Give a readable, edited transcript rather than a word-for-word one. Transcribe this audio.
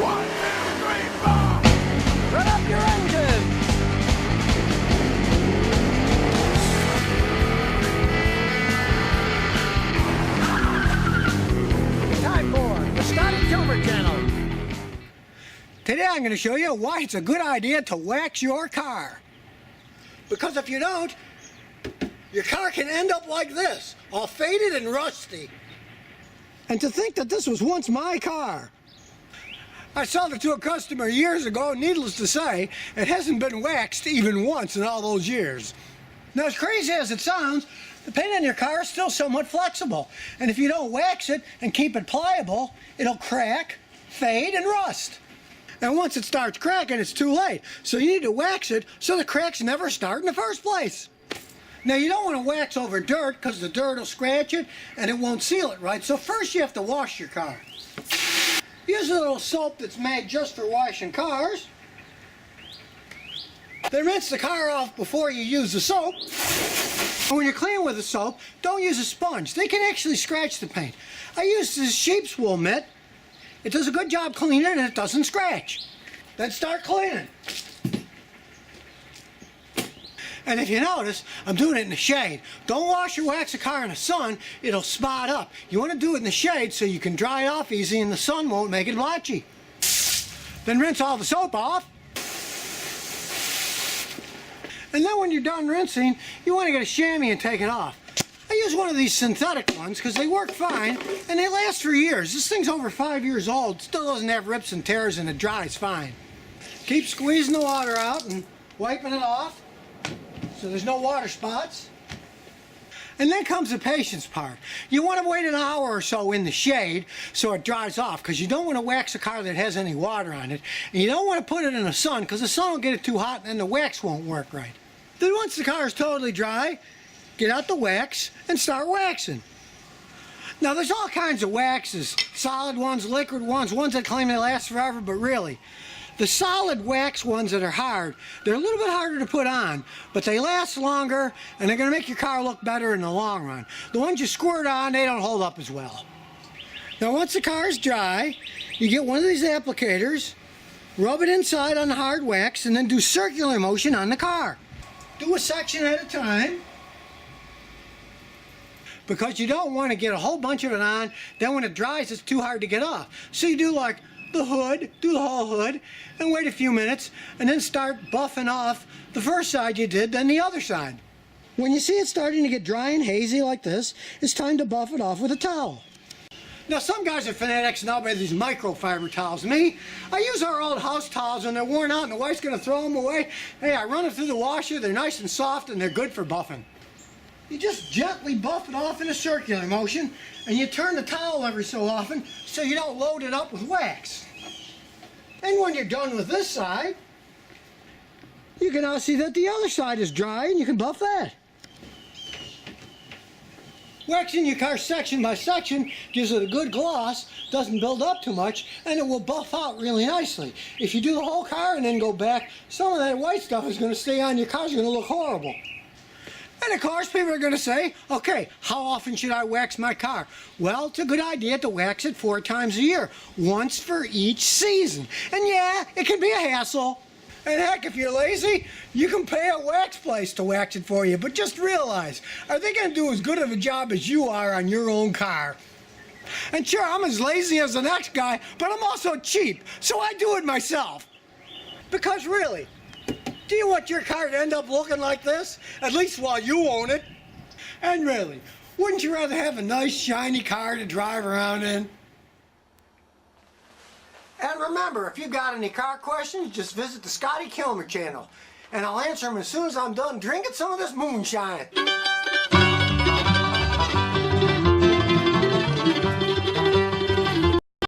1, 2, 3, 4! Run up your engine! Time for the Scotty Kilmer channel. Today I'm going to show you why it's a good idea to wax your car. Because if you don't, your car can end up like this, all faded and rusty. And to think that this was once my car. I sold it to a customer years ago, needless to say, it hasn't been waxed even once in all those years. Now, as crazy as it sounds, the paint on your car is still somewhat flexible. And if you don't wax it and keep it pliable, it'll crack, fade, and rust. And once it starts cracking, it's too late. So you need to wax it so the cracks never start in the first place. Now, you don't want to wax over dirt because the dirt will scratch it and it won't seal it right. So first you have to wash your car. Use a little soap that's made just for washing cars. Then rinse the car off before you use the soap. And when you're cleaning with the soap, don't use a sponge. They can actually scratch the paint. I use this sheep's wool mitt. It does a good job cleaning and it doesn't scratch. Then start cleaning. And if you notice, I'm doing it in the shade. Don't wash or wax a car in the sun, it'll spot up. You want to do it in the shade so you can dry it off easy and the sun won't make it blotchy. Then rinse all the soap off. And then when you're done rinsing, you want to get a chamois and take it off. I use one of these synthetic ones because they work fine and they last for years. This thing's over 5 years old, still doesn't have rips and tears, and it dries fine. Keep squeezing the water out and wiping it off so there's no water spots. And then comes the patience part. You want to wait an hour or so in the shade so it dries off, because you don't want to wax a car that has any water on it. And you don't want to put it in the sun because the sun will get it too hot and then the wax won't work right. Then once the car is totally dry, get out the wax and start waxing. Now there's all kinds of waxes, solid ones, liquid ones, ones that claim they last forever, but really, the solid wax ones that are hard, they're a little bit harder to put on, but they last longer and they're going to make your car look better in the long run. The ones you squirt on, they don't hold up as well. Now once the car is dry, you get one of these applicators, rub it inside on the hard wax, and then do circular motion on the car. Do a section at a time, because you don't want to get a whole bunch of it on, then when it dries it's too hard to get off. So you do like the hood, do the whole hood, and wait a few minutes, and then start buffing off the first side you did, then the other side. When you see it starting to get dry and hazy like this, it's time to buff it off with a towel. Now some guys are fanatics and I'll buy these microfiber towels. Me, I use our old house towels when they're worn out and the wife's going to throw them away. Hey, I run them through the washer, they're nice and soft and they're good for buffing. You just gently buff it off in a circular motion, and you turn the towel every so often so you don't load it up with wax. And when you're done with this side, you can now see that the other side is dry and you can buff that. Waxing your car section by section gives it a good gloss, doesn't build up too much, and it will buff out really nicely. If you do the whole car and then go back, some of that white stuff is going to stay on your car, it's going to look horrible. And of course people are going to say, okay, how often should I wax my car? Well, it's a good idea to wax it 4 times a year, once for each season. And yeah, it can be a hassle. And heck, if you're lazy, you can pay a wax place to wax it for you. But just realize, are they going to do as good of a job as you are on your own car? And sure, I'm as lazy as the next guy, but I'm also cheap, so I do it myself. Because really, do you want your car to end up looking like this? At least while you own it. And really, wouldn't you rather have a nice shiny car to drive around in? And remember, if you've got any car questions, just visit the Scotty Kilmer channel. And I'll answer them as soon as I'm done drinking some of this moonshine.